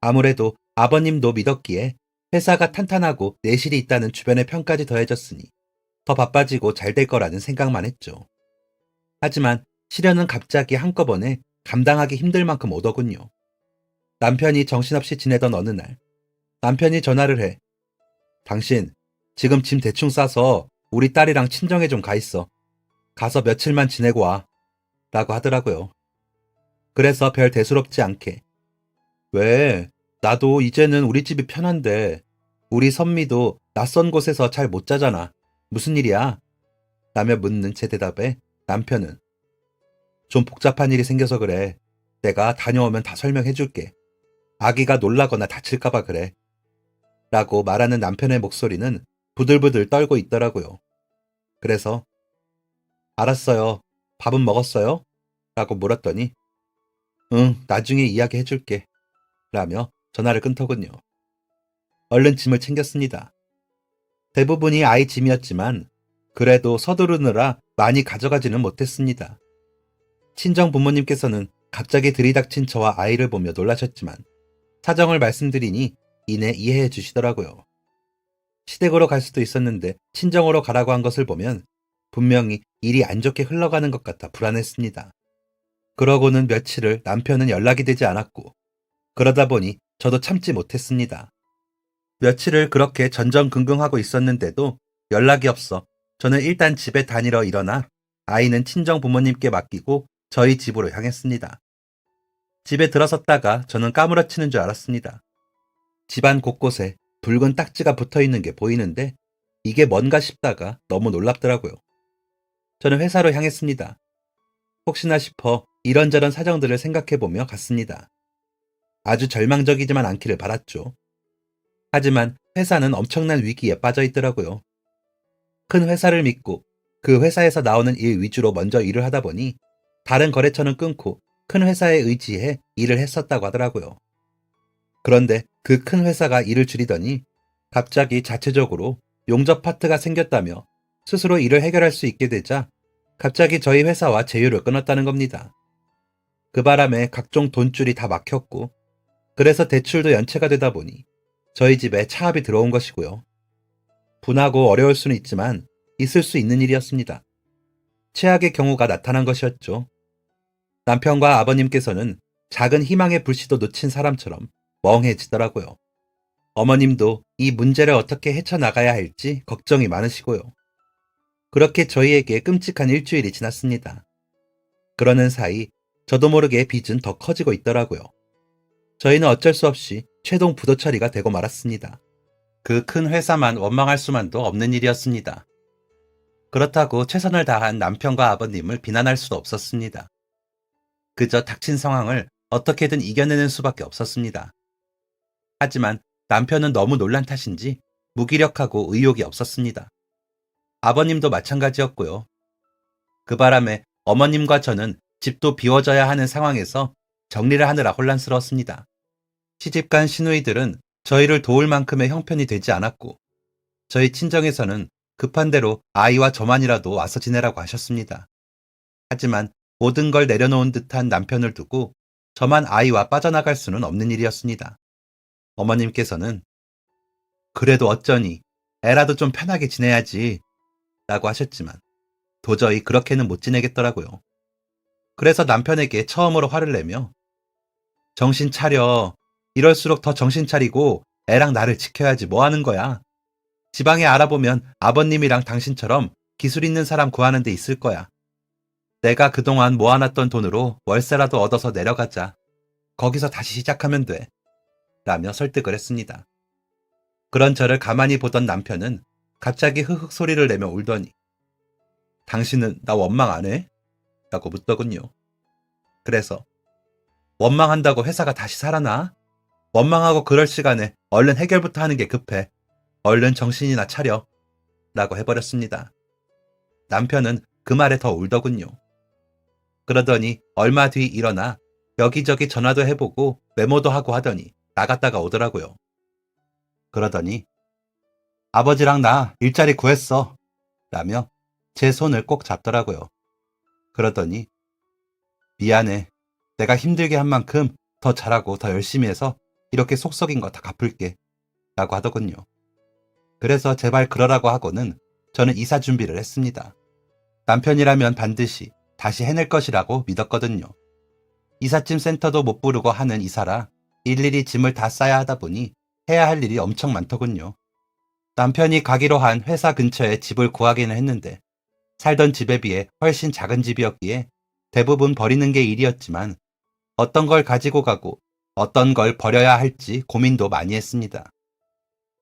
아무래도 아버님도 믿었기에 회사가 탄탄하고 내실이 있다는 주변의 평까지 더해졌으니 더 바빠지고 잘 될 거라는 생각만 했죠. 하지만 시련은 갑자기 한꺼번에 감당하기 힘들 만큼 오더군요. 남편이 정신없이 지내던 어느 날 남편이 전화를 해 당신 지금 짐 대충 싸서 우리 딸이랑 친정에 좀 가 있어. 가서 며칠만 지내고 와. 라고 하더라고요. 그래서 별 대수롭지 않게 왜? 나도 이제는 우리 집이 편한데 우리 선미도 낯선 곳에서 잘 못 자잖아. 무슨 일이야? 라며 묻는 제 대답에 남편은 좀 복잡한 일이 생겨서 그래. 내가 다녀오면 다 설명해 줄게. 아기가 놀라거나 다칠까봐 그래. 라고 말하는 남편의 목소리는 부들부들 떨고 있더라고요. 그래서 알았어요. 밥은 먹었어요? 라고 물었더니 응, 나중에 이야기해 줄게. 라며 전화를 끊더군요. 얼른 짐을 챙겼습니다. 대부분이 아이 짐이었지만 그래도 서두르느라 많이 가져가지는 못했습니다. 친정 부모님께서는 갑자기 들이닥친 저와 아이를 보며 놀라셨지만 사정을 말씀드리니 이내 이해해 주시더라고요. 시댁으로 갈 수도 있었는데 친정으로 가라고 한 것을 보면 분명히 일이 안 좋게 흘러가는 것 같아 불안했습니다. 그러고는 며칠을 남편은 연락이 되지 않았고 그러다 보니 저도 참지 못했습니다. 며칠을 그렇게 전전긍긍하고 있었는데도 연락이 없어 저는 일단 집에 다니러 일어나 아이는 친정 부모님께 맡기고 저희 집으로 향했습니다. 집에 들어섰다가 저는 까무러치는 줄 알았습니다. 집안 곳곳에 붉은 딱지가 붙어 있는 게 보이는데 이게 뭔가 싶다가 너무 놀랍더라고요. 저는 회사로 향했습니다. 혹시나 싶어 이런저런 사정들을 생각해보며 갔습니다. 아주 절망적이지만 않기를 바랐죠. 하지만 회사는 엄청난 위기에 빠져 있더라고요. 큰 회사를 믿고 그 회사에서 나오는 일 위주로 먼저 일을 하다 보니 다른 거래처는 끊고 큰 회사에 의지해 일을 했었다고 하더라고요. 그런데 그 큰 회사가 일을 줄이더니 갑자기 자체적으로 용접 파트가 생겼다며 스스로 일을 해결할 수 있게 되자 갑자기 저희 회사와 제휴를 끊었다는 겁니다. 그 바람에 각종 돈줄이 다 막혔고 그래서 대출도 연체가 되다 보니 저희 집에 차압이 들어온 것이고요. 분하고 어려울 수는 있지만 있을 수 있는 일이었습니다. 최악의 경우가 나타난 것이었죠. 남편과 아버님께서는 작은 희망의 불씨도 놓친 사람처럼 멍해지더라고요. 어머님도 이 문제를 어떻게 헤쳐나가야 할지 걱정이 많으시고요. 그렇게 저희에게 끔찍한 일주일이 지났습니다. 그러는 사이 저도 모르게 빚은 더 커지고 있더라고요. 저희는 어쩔 수 없이 최동 부도 처리가 되고 말았습니다. 그 큰 회사만 원망할 수만도 없는 일이었습니다. 그렇다고 최선을 다한 남편과 아버님을 비난할 수도 없었습니다. 그저 닥친 상황을 어떻게든 이겨내는 수밖에 없었습니다. 하지만 남편은 너무 놀란 탓인지 무기력하고 의욕이 없었습니다. 아버님도 마찬가지였고요. 그 바람에 어머님과 저는 집도 비워져야 하는 상황에서 정리를 하느라 혼란스러웠습니다. 시집간 시누이들은 저희를 도울 만큼의 형편이 되지 않았고 저희 친정에서는 급한 대로 아이와 저만이라도 와서 지내라고 하셨습니다. 하지만 모든 걸 내려놓은 듯한 남편을 두고 저만 아이와 빠져나갈 수는 없는 일이었습니다. 어머님께서는 그래도 어쩌니 애라도 좀 편하게 지내야지 라고 하셨지만 도저히 그렇게는 못 지내겠더라고요. 그래서 남편에게 처음으로 화를 내며 정신 차려. 이럴수록 더 정신 차리고 애랑 나를 지켜야지 뭐 하는 거야. 지방에 알아보면 아버님이랑 당신처럼 기술 있는 사람 구하는 데 있을 거야. 내가 그동안 모아놨던 돈으로 월세라도 얻어서 내려가자. 거기서 다시 시작하면 돼. 라며 설득을 했습니다. 그런 저를 가만히 보던 남편은 갑자기 흐흑 소리를 내며 울더니 당신은 나 원망 안 해? 라고 묻더군요. 그래서 원망한다고 회사가 다시 살아나? 원망하고 그럴 시간에 얼른 해결부터 하는 게 급해. 얼른 정신이나 차려. 라고 해버렸습니다. 남편은 그 말에 더 울더군요. 그러더니 얼마 뒤 일어나 여기저기 전화도 해보고 메모도 하고 하더니 나갔다가 오더라고요. 그러더니 아버지랑 나 일자리 구했어. 라며 제 손을 꼭 잡더라고요. 그러더니 미안해. 내가 힘들게 한 만큼 더 잘하고 더 열심히 해서 이렇게 속 썩인 거 다 갚을게. 라고 하더군요. 그래서 제발 그러라고 하고는 저는 이사 준비를 했습니다. 남편이라면 반드시 다시 해낼 것이라고 믿었거든요. 이삿짐 센터도 못 부르고 하는 이사라 일일이 짐을 다 싸야 하다 보니 해야 할 일이 엄청 많더군요. 남편이 가기로 한 회사 근처에 집을 구하기는 했는데 살던 집에 비해 훨씬 작은 집이었기에 대부분 버리는 게 일이었지만 어떤 걸 가지고 가고 어떤 걸 버려야 할지 고민도 많이 했습니다.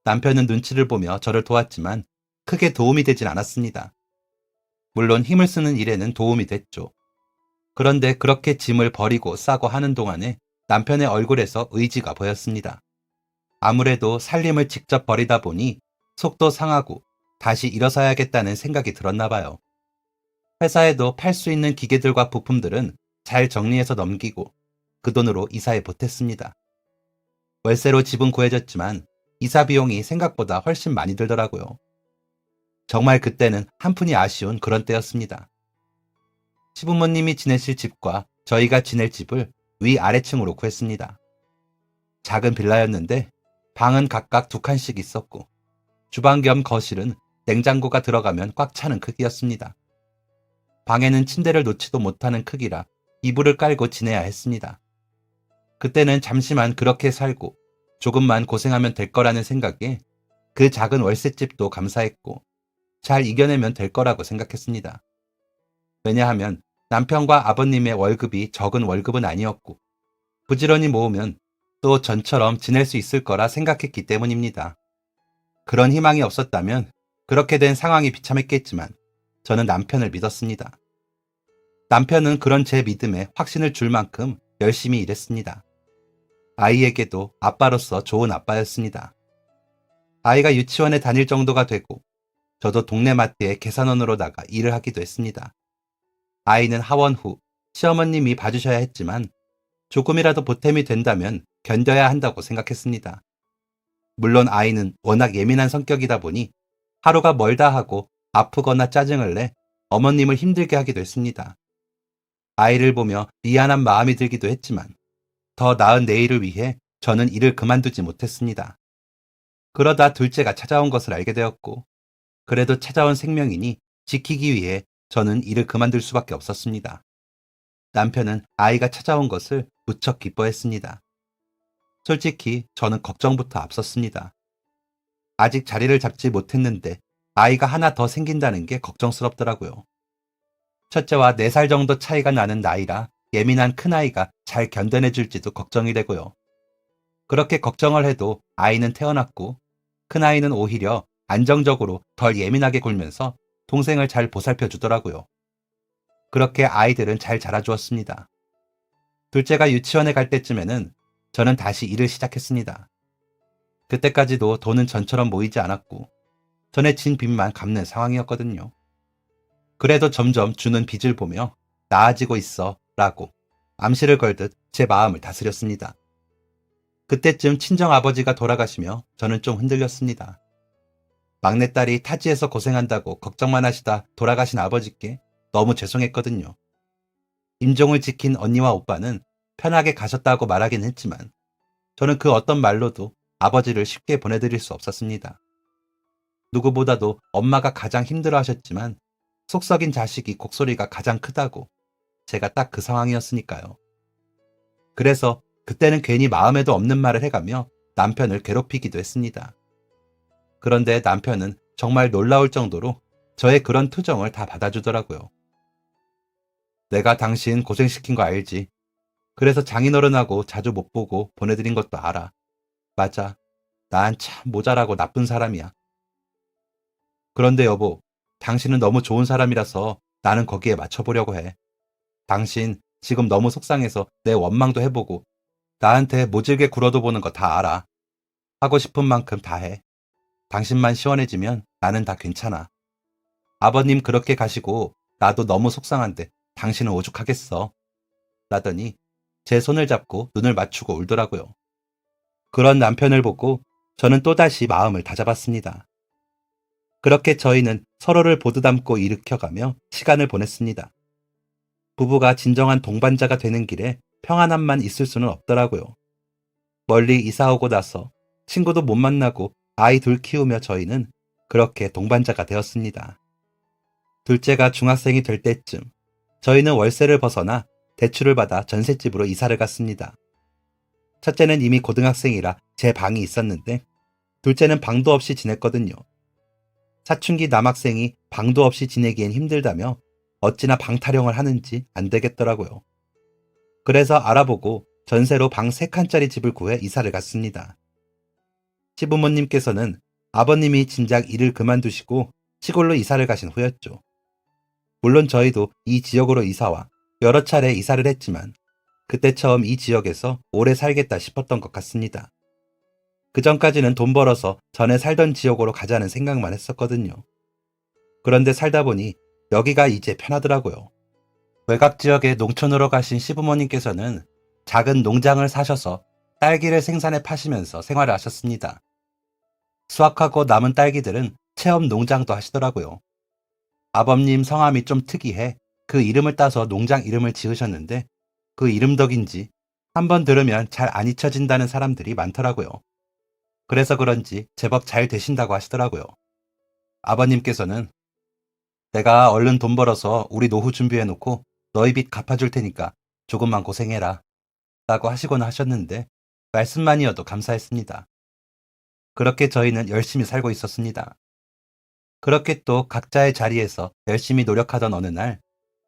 남편은 눈치를 보며 저를 도왔지만 크게 도움이 되진 않았습니다. 물론 힘을 쓰는 일에는 도움이 됐죠. 그런데 그렇게 짐을 버리고 싸고 하는 동안에 남편의 얼굴에서 의지가 보였습니다. 아무래도 살림을 직접 버리다 보니 속도 상하고 다시 일어서야겠다는 생각이 들었나 봐요. 회사에도 팔 수 있는 기계들과 부품들은 잘 정리해서 넘기고 그 돈으로 이사에 보탰습니다. 월세로 집은 구해졌지만 이사 비용이 생각보다 훨씬 많이 들더라고요. 정말 그때는 한푼이 아쉬운 그런 때였습니다. 시부모님이 지내실 집과 저희가 지낼 집을 위아래층으로 구했습니다. 작은 빌라였는데 방은 각각 2칸씩 있었고 주방 겸 거실은 냉장고가 들어가면 꽉 차는 크기였습니다. 방에는 침대를 놓지도 못하는 크기라 이불을 깔고 지내야 했습니다. 그때는 잠시만 그렇게 살고 조금만 고생하면 될 거라는 생각에 그 작은 월세집도 감사했고 잘 이겨내면 될 거라고 생각했습니다. 왜냐하면 남편과 아버님의 월급이 적은 월급은 아니었고 부지런히 모으면 또 전처럼 지낼 수 있을 거라 생각했기 때문입니다. 그런 희망이 없었다면 그렇게 된 상황이 비참했겠지만 저는 남편을 믿었습니다. 남편은 그런 제 믿음에 확신을 줄 만큼 열심히 일했습니다. 아이에게도 아빠로서 좋은 아빠였습니다. 아이가 유치원에 다닐 정도가 되고 저도 동네 마트에 계산원으로 나가 일을 하기도 했습니다. 아이는 하원 후 시어머님이 봐주셔야 했지만 조금이라도 보탬이 된다면 견뎌야 한다고 생각했습니다. 물론 아이는 워낙 예민한 성격이다 보니 하루가 멀다 하고 아프거나 짜증을 내 어머님을 힘들게 하기도 했습니다. 아이를 보며 미안한 마음이 들기도 했지만 더 나은 내일을 위해 저는 일을 그만두지 못했습니다. 그러다 둘째가 찾아온 것을 알게 되었고 그래도 찾아온 생명이니 지키기 위해 저는 일을 그만둘 수밖에 없었습니다. 남편은 아이가 찾아온 것을 무척 기뻐했습니다. 솔직히 저는 걱정부터 앞섰습니다. 아직 자리를 잡지 못했는데 아이가 하나 더 생긴다는 게 걱정스럽더라고요. 첫째와 4살 정도 차이가 나는 나이라 예민한 큰아이가 잘 견뎌내줄지도 걱정이 되고요. 그렇게 걱정을 해도 아이는 태어났고 큰아이는 오히려 안정적으로 덜 예민하게 굴면서 동생을 잘 보살펴 주더라고요. 그렇게 아이들은 잘 자라주었습니다. 둘째가 유치원에 갈 때쯤에는 저는 다시 일을 시작했습니다. 그때까지도 돈은 전처럼 모이지 않았고 전에 진 빚만 갚는 상황이었거든요. 그래도 점점 주는 빚을 보며 나아지고 있어 라고 암시를 걸듯 제 마음을 다스렸습니다. 그때쯤 친정아버지가 돌아가시며 저는 좀 흔들렸습니다. 막내딸이 타지에서 고생한다고 걱정만 하시다 돌아가신 아버지께 너무 죄송했거든요. 임종을 지킨 언니와 오빠는 편하게 가셨다고 말하긴 했지만 저는 그 어떤 말로도 아버지를 쉽게 보내드릴 수 없었습니다. 누구보다도 엄마가 가장 힘들어하셨지만 속 썩인 자식이 곡소리가 가장 크다고 제가 딱 그 상황이었으니까요. 그래서 그때는 괜히 마음에도 없는 말을 해가며 남편을 괴롭히기도 했습니다. 그런데 남편은 정말 놀라울 정도로 저의 그런 투정을 다 받아주더라고요. 내가 당신 고생시킨 거 알지? 그래서 장인어른하고 자주 못 보고 보내드린 것도 알아. 맞아. 난 참 모자라고 나쁜 사람이야. 그런데 여보, 당신은 너무 좋은 사람이라서 나는 거기에 맞춰보려고 해. 당신 지금 너무 속상해서 내 원망도 해보고 나한테 모질게 굴어도 보는 거 다 알아. 하고 싶은 만큼 다 해. 당신만 시원해지면 나는 다 괜찮아. 아버님 그렇게 가시고 나도 너무 속상한데 당신은 오죽하겠어. 라더니 제 손을 잡고 눈을 맞추고 울더라고요. 그런 남편을 보고 저는 또다시 마음을 다잡았습니다. 그렇게 저희는 서로를 보드담고 일으켜가며 시간을 보냈습니다. 부부가 진정한 동반자가 되는 길에 평안함만 있을 수는 없더라고요. 멀리 이사 오고 나서 친구도 못 만나고 아이 둘 키우며 저희는 그렇게 동반자가 되었습니다. 둘째가 중학생이 될 때쯤 저희는 월세를 벗어나 대출을 받아 전셋집으로 이사를 갔습니다. 첫째는 이미 고등학생이라 제 방이 있었는데 둘째는 방도 없이 지냈거든요. 사춘기 남학생이 방도 없이 지내기엔 힘들다며 어찌나 방 타령을 하는지 안 되겠더라고요. 그래서 알아보고 전세로 방 3칸짜리 집을 구해 이사를 갔습니다. 시부모님께서는 아버님이 진작 일을 그만두시고 시골로 이사를 가신 후였죠. 물론 저희도 이 지역으로 이사와 여러 차례 이사를 했지만 그때 처음 이 지역에서 오래 살겠다 싶었던 것 같습니다. 그 전까지는 돈 벌어서 전에 살던 지역으로 가자는 생각만 했었거든요. 그런데 살다 보니 여기가 이제 편하더라고요. 외곽 지역의 농촌으로 가신 시부모님께서는 작은 농장을 사셔서 딸기를 생산해 파시면서 생활을 하셨습니다. 수확하고 남은 딸기들은 체험 농장도 하시더라고요. 아버님 성함이 좀 특이해 그 이름을 따서 농장 이름을 지으셨는데 그 이름 덕인지 한번 들으면 잘 안 잊혀진다는 사람들이 많더라고요. 그래서 그런지 제법 잘 되신다고 하시더라고요. 아버님께서는 내가 얼른 돈 벌어서 우리 노후 준비해놓고 너희 빚 갚아줄 테니까 조금만 고생해라 라고 하시곤 하셨는데 말씀만이어도 감사했습니다. 그렇게 저희는 열심히 살고 있었습니다. 그렇게 또 각자의 자리에서 열심히 노력하던 어느 날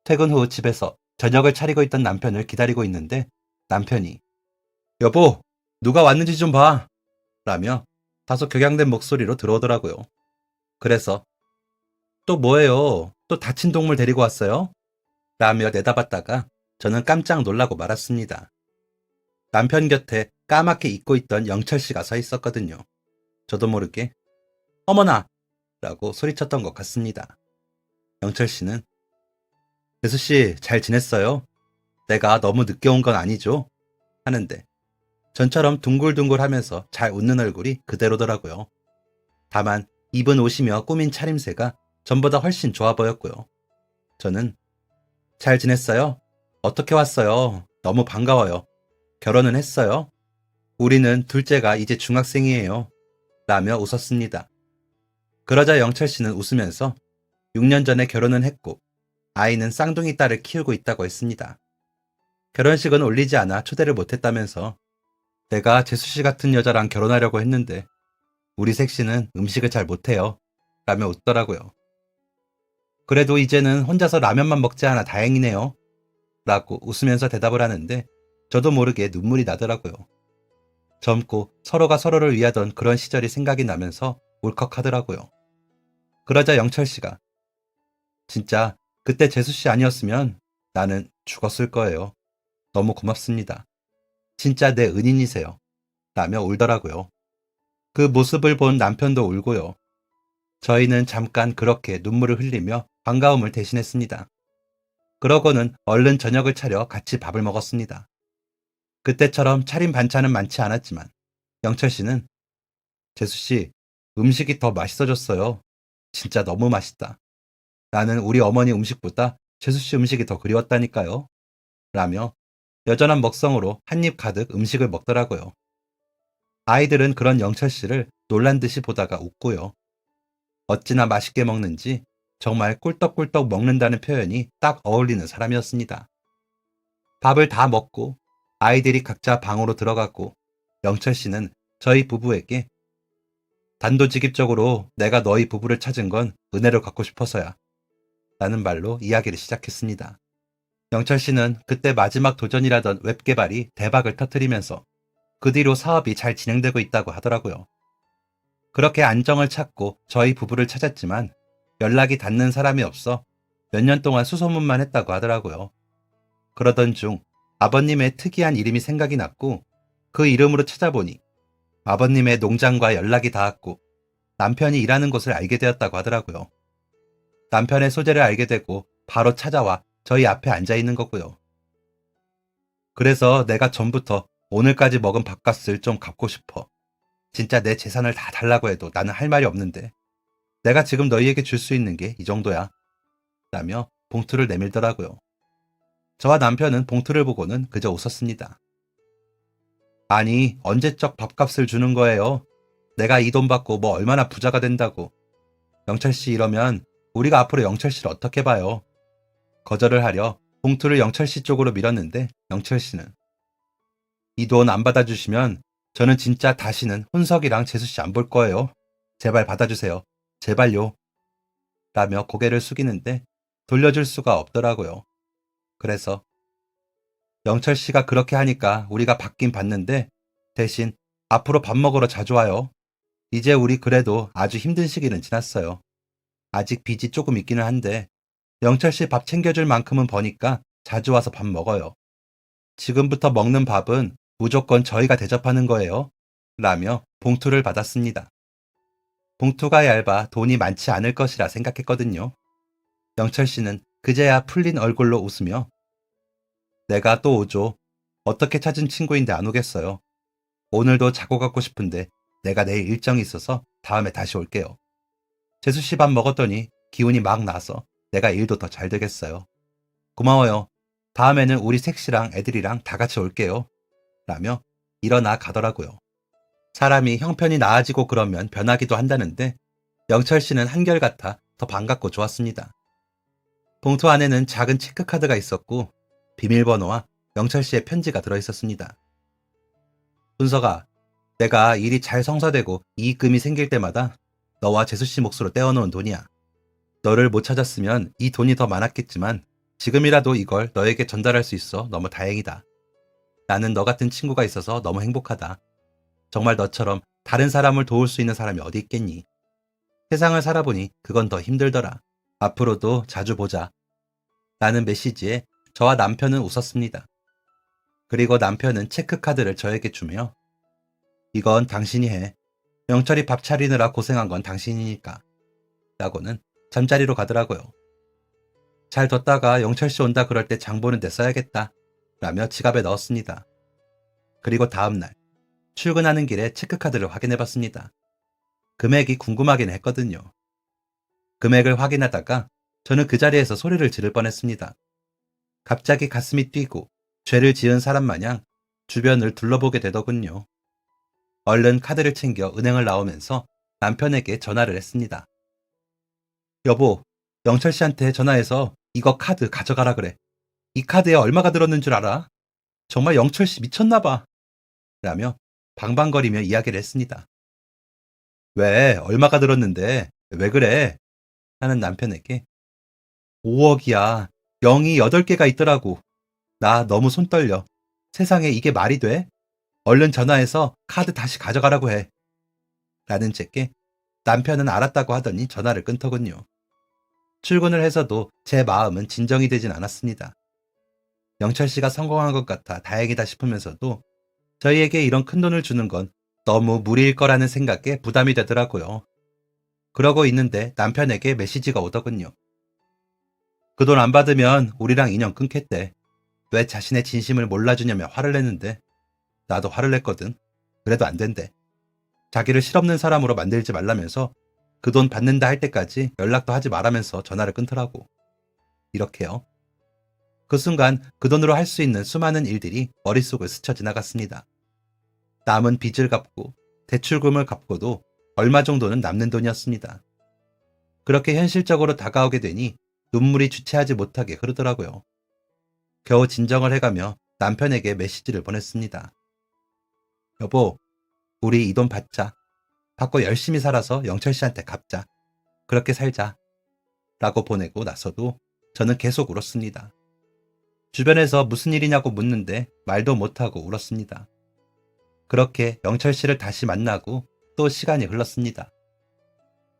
퇴근 후 집에서 저녁을 차리고 있던 남편을 기다리고 있는데 남편이 여보, 누가 왔는지 좀 봐 라며 다소 격양된 목소리로 들어오더라고요. 그래서 또 뭐예요? 또 다친 동물 데리고 왔어요? 라며 내다봤다가 저는 깜짝 놀라고 말았습니다. 남편 곁에 까맣게 잊고 있던 영철 씨가 서 있었거든요. 저도 모르게 어머나! 라고 소리쳤던 것 같습니다. 영철 씨는 재수 씨 잘 지냈어요? 내가 너무 늦게 온 건 아니죠? 하는데 전처럼 둥글둥글 하면서 잘 웃는 얼굴이 그대로더라고요. 다만 입은 옷이며 꾸민 차림새가 전보다 훨씬 좋아 보였고요. 저는 잘 지냈어요? 어떻게 왔어요? 너무 반가워요. 결혼은 했어요? 우리는 둘째가 이제 중학생이에요. 라며 웃었습니다. 그러자 영철 씨는 웃으면서 6년 전에 결혼은 했고 아이는 쌍둥이 딸을 키우고 있다고 했습니다. 결혼식은 올리지 않아 초대를 못했다면서 내가 재수 씨 같은 여자랑 결혼하려고 했는데 우리 색씨는 음식을 잘 못해요. 라며 웃더라고요. 그래도 이제는 혼자서 라면만 먹지 않아 다행이네요. 라고 웃으면서 대답을 하는데 저도 모르게 눈물이 나더라고요. 젊고 서로가 서로를 위하던 그런 시절이 생각이 나면서 울컥하더라고요. 그러자 영철 씨가 진짜 그때 재수 씨 아니었으면 나는 죽었을 거예요. 너무 고맙습니다. 진짜 내 은인이세요. 라며 울더라고요. 그 모습을 본 남편도 울고요. 저희는 잠깐 그렇게 눈물을 흘리며 반가움을 대신했습니다. 그러고는 얼른 저녁을 차려 같이 밥을 먹었습니다. 그때처럼 차린 반찬은 많지 않았지만 영철 씨는 재수 씨 음식이 더 맛있어졌어요. 진짜 너무 맛있다. 나는 우리 어머니 음식보다 재수 씨 음식이 더 그리웠다니까요. 라며 여전한 먹성으로 한 입 가득 음식을 먹더라고요. 아이들은 그런 영철 씨를 놀란 듯이 보다가 웃고요. 어찌나 맛있게 먹는지 정말 꿀떡꿀떡 먹는다는 표현이 딱 어울리는 사람이었습니다. 밥을 다 먹고 아이들이 각자 방으로 들어갔고 영철 씨는 저희 부부에게 단도직입적으로 내가 너희 부부를 찾은 건 은혜를 갚고 싶어서야 라는 말로 이야기를 시작했습니다. 영철 씨는 그때 마지막 도전이라던 웹 개발이 대박을 터뜨리면서 그 뒤로 사업이 잘 진행되고 있다고 하더라고요. 그렇게 안정을 찾고 저희 부부를 찾았지만 연락이 닿는 사람이 없어 몇 년 동안 수소문만 했다고 하더라고요. 그러던 중 아버님의 특이한 이름이 생각이 났고 그 이름으로 찾아보니 아버님의 농장과 연락이 닿았고 남편이 일하는 곳을 알게 되었다고 하더라고요. 남편의 소재를 알게 되고 바로 찾아와 저희 앞에 앉아 있는 거고요. 그래서 내가 전부터 오늘까지 먹은 밥값을 좀 갚고 싶어. 진짜 내 재산을 다 달라고 해도 나는 할 말이 없는데 내가 지금 너희에게 줄 수 있는 게 이 정도야. 라며 봉투를 내밀더라고요. 저와 남편은 봉투를 보고는 그저 웃었습니다. 아니, 언제적 밥값을 주는 거예요? 내가 이 돈 받고 뭐 얼마나 부자가 된다고. 영철 씨 이러면 우리가 앞으로 영철 씨를 어떻게 봐요? 거절을 하려 봉투를 영철 씨 쪽으로 밀었는데 영철 씨는 이 돈 안 받아주시면 저는 진짜 다시는 훈석이랑 재수 씨 안 볼 거예요. 제발 받아주세요. 제발요. 라며 고개를 숙이는데 돌려줄 수가 없더라고요. 그래서 영철 씨가 그렇게 하니까 우리가 받긴 받는데 대신 앞으로 밥 먹으러 자주 와요. 이제 우리 그래도 아주 힘든 시기는 지났어요. 아직 빚이 조금 있기는 한데 영철 씨 밥 챙겨줄 만큼은 버니까 자주 와서 밥 먹어요. 지금부터 먹는 밥은 무조건 저희가 대접하는 거예요. 라며 봉투를 받았습니다. 봉투가 얇아 돈이 많지 않을 것이라 생각했거든요. 영철 씨는 그제야 풀린 얼굴로 웃으며 내가 또 오죠. 어떻게 찾은 친구인데 안 오겠어요. 오늘도 자고 가고 싶은데 내가 내일 일정이 있어서 다음에 다시 올게요. 재수 씨 밥 먹었더니 기운이 막 나서 내가 일도 더 잘 되겠어요. 고마워요. 다음에는 우리 셋이랑 애들이랑 다 같이 올게요. 라며 일어나 가더라고요. 사람이 형편이 나아지고 그러면 변하기도 한다는데 영철 씨는 한결같아 더 반갑고 좋았습니다. 봉투 안에는 작은 체크카드가 있었고 비밀번호와 영철 씨의 편지가 들어있었습니다. 순서가, 내가 일이 잘 성사되고 이익금이 생길 때마다 너와 재수 씨 몫으로 떼어놓은 돈이야. 너를 못 찾았으면 이 돈이 더 많았겠지만 지금이라도 이걸 너에게 전달할 수 있어 너무 다행이다. 나는 너 같은 친구가 있어서 너무 행복하다. 정말 너처럼 다른 사람을 도울 수 있는 사람이 어디 있겠니? 세상을 살아보니 그건 더 힘들더라. 앞으로도 자주 보자. 라는 메시지에 저와 남편은 웃었습니다. 그리고 남편은 체크카드를 저에게 주며 이건 당신이 해. 영철이 밥 차리느라 고생한 건 당신이니까. 라고는 잠자리로 가더라고요. 잘 뒀다가 영철 씨 온다 그럴 때 장 보는 데 써야겠다. 라며 지갑에 넣었습니다. 그리고 다음날 출근하는 길에 체크카드를 확인해 봤습니다. 금액이 궁금하긴 했거든요. 금액을 확인하다가 저는 그 자리에서 소리를 지를 뻔했습니다. 갑자기 가슴이 뛰고 죄를 지은 사람 마냥 주변을 둘러보게 되더군요. 얼른 카드를 챙겨 은행을 나오면서 남편에게 전화를 했습니다. 여보, 영철 씨한테 전화해서 이거 카드 가져가라 그래. 이 카드에 얼마가 들었는 줄 알아? 정말 영철 씨 미쳤나 봐. 라며 방방거리며 이야기를 했습니다. 왜? 얼마가 들었는데? 왜 그래? 하는 남편에게 5억이야. 0이 8개가 있더라고. 나 너무 손 떨려. 세상에 이게 말이 돼? 얼른 전화해서 카드 다시 가져가라고 해. 라는 제게 남편은 알았다고 하더니 전화를 끊더군요. 출근을 해서도 제 마음은 진정이 되진 않았습니다. 영철 씨가 성공한 것 같아 다행이다 싶으면서도 저희에게 이런 큰 돈을 주는 건 너무 무리일 거라는 생각에 부담이 되더라고요. 그러고 있는데 남편에게 메시지가 오더군요. 그 돈 안 받으면 우리랑 인연 끊겠대. 왜 자신의 진심을 몰라주냐며 화를 냈는데 나도 화를 냈거든. 그래도 안 된대. 자기를 실없는 사람으로 만들지 말라면서 그 돈 받는다 할 때까지 연락도 하지 말라면서 전화를 끊더라고. 이렇게요. 그 순간 그 돈으로 할 수 있는 수많은 일들이 머릿속을 스쳐 지나갔습니다. 남은 빚을 갚고 대출금을 갚고도 얼마 정도는 남는 돈이었습니다. 그렇게 현실적으로 다가오게 되니 눈물이 주체하지 못하게 흐르더라고요. 겨우 진정을 해가며 남편에게 메시지를 보냈습니다. 여보, 우리 이 돈 받자. 받고 열심히 살아서 영철 씨한테 갚자. 그렇게 살자. 라고 보내고 나서도 저는 계속 울었습니다. 주변에서 무슨 일이냐고 묻는데 말도 못하고 울었습니다. 그렇게 영철 씨를 다시 만나고 또 시간이 흘렀습니다.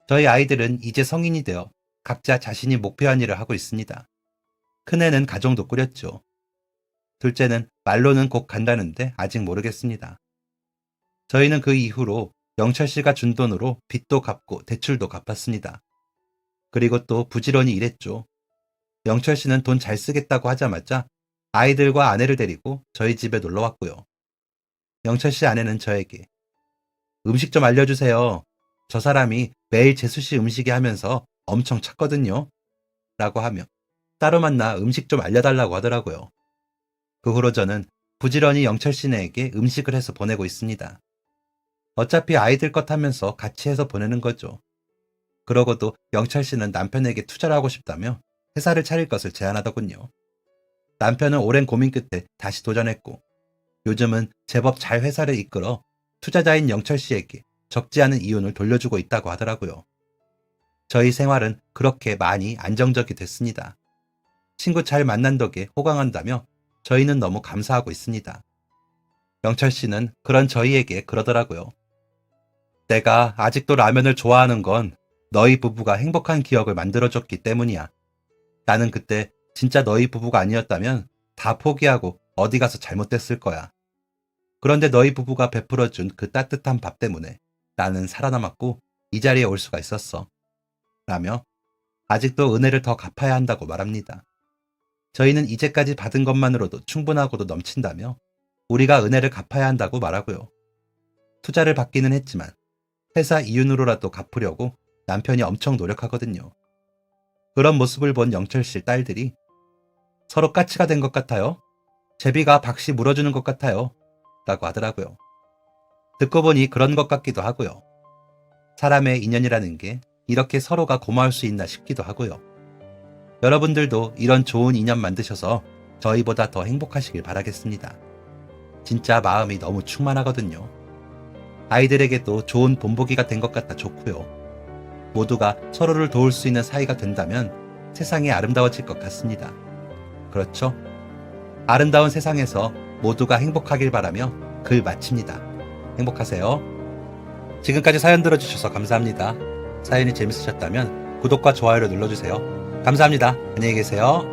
저희 아이들은 이제 성인이 되어 각자 자신이 목표한 일을 하고 있습니다. 큰애는 가정도 꾸렸죠. 둘째는 말로는 곧 간다는데 아직 모르겠습니다. 저희는 그 이후로 영철 씨가 준 돈으로 빚도 갚고 대출도 갚았습니다. 그리고 또 부지런히 일했죠. 영철 씨는 돈 잘 쓰겠다고 하자마자 아이들과 아내를 데리고 저희 집에 놀러 왔고요. 영철 씨 아내는 저에게 음식 좀 알려주세요. 저 사람이 매일 재수 씨 음식이 하면서 엄청 찾거든요. 라고 하며 따로 만나 음식 좀 알려달라고 하더라고요. 그 후로 저는 부지런히 영철 씨네에게 음식을 해서 보내고 있습니다. 어차피 아이들 것 하면서 같이 해서 보내는 거죠. 그러고도 영철 씨는 남편에게 투자를 하고 싶다며 회사를 차릴 것을 제안하더군요. 남편은 오랜 고민 끝에 다시 도전했고 요즘은 제법 잘 회사를 이끌어 투자자인 영철 씨에게 적지 않은 이윤을 돌려주고 있다고 하더라고요. 저희 생활은 그렇게 많이 안정적이 됐습니다. 친구 잘 만난 덕에 호강한다며 저희는 너무 감사하고 있습니다. 영철 씨는 그런 저희에게 그러더라고요. 내가 아직도 라면을 좋아하는 건 너희 부부가 행복한 기억을 만들어줬기 때문이야. 나는 그때 진짜 너희 부부가 아니었다면 다 포기하고 어디 가서 잘못됐을 거야. 그런데 너희 부부가 베풀어준 그 따뜻한 밥 때문에 나는 살아남았고 이 자리에 올 수가 있었어. 라며 아직도 은혜를 더 갚아야 한다고 말합니다. 저희는 이제까지 받은 것만으로도 충분하고도 넘친다며 우리가 은혜를 갚아야 한다고 말하고요. 투자를 받기는 했지만 회사 이윤으로라도 갚으려고 남편이 엄청 노력하거든요. 그런 모습을 본 영철 씨 딸들이 서로 까치가 된 것 같아요. 제비가 박씨 물어주는 것 같아요. 라고 하더라고요. 듣고 보니 그런 것 같기도 하고요. 사람의 인연이라는 게 이렇게 서로가 고마울 수 있나 싶기도 하고요. 여러분들도 이런 좋은 인연 만드셔서 저희보다 더 행복하시길 바라겠습니다. 진짜 마음이 너무 충만하거든요. 아이들에게도 좋은 본보기가 된 것 같아 좋고요. 모두가 서로를 도울 수 있는 사이가 된다면 세상이 아름다워질 것 같습니다. 그렇죠? 아름다운 세상에서 모두가 행복하길 바라며 글 마칩니다. 행복하세요. 지금까지 사연 들어주셔서 감사합니다. 사연이 재밌으셨다면 구독과 좋아요를 눌러주세요. 감사합니다. 안녕히 계세요.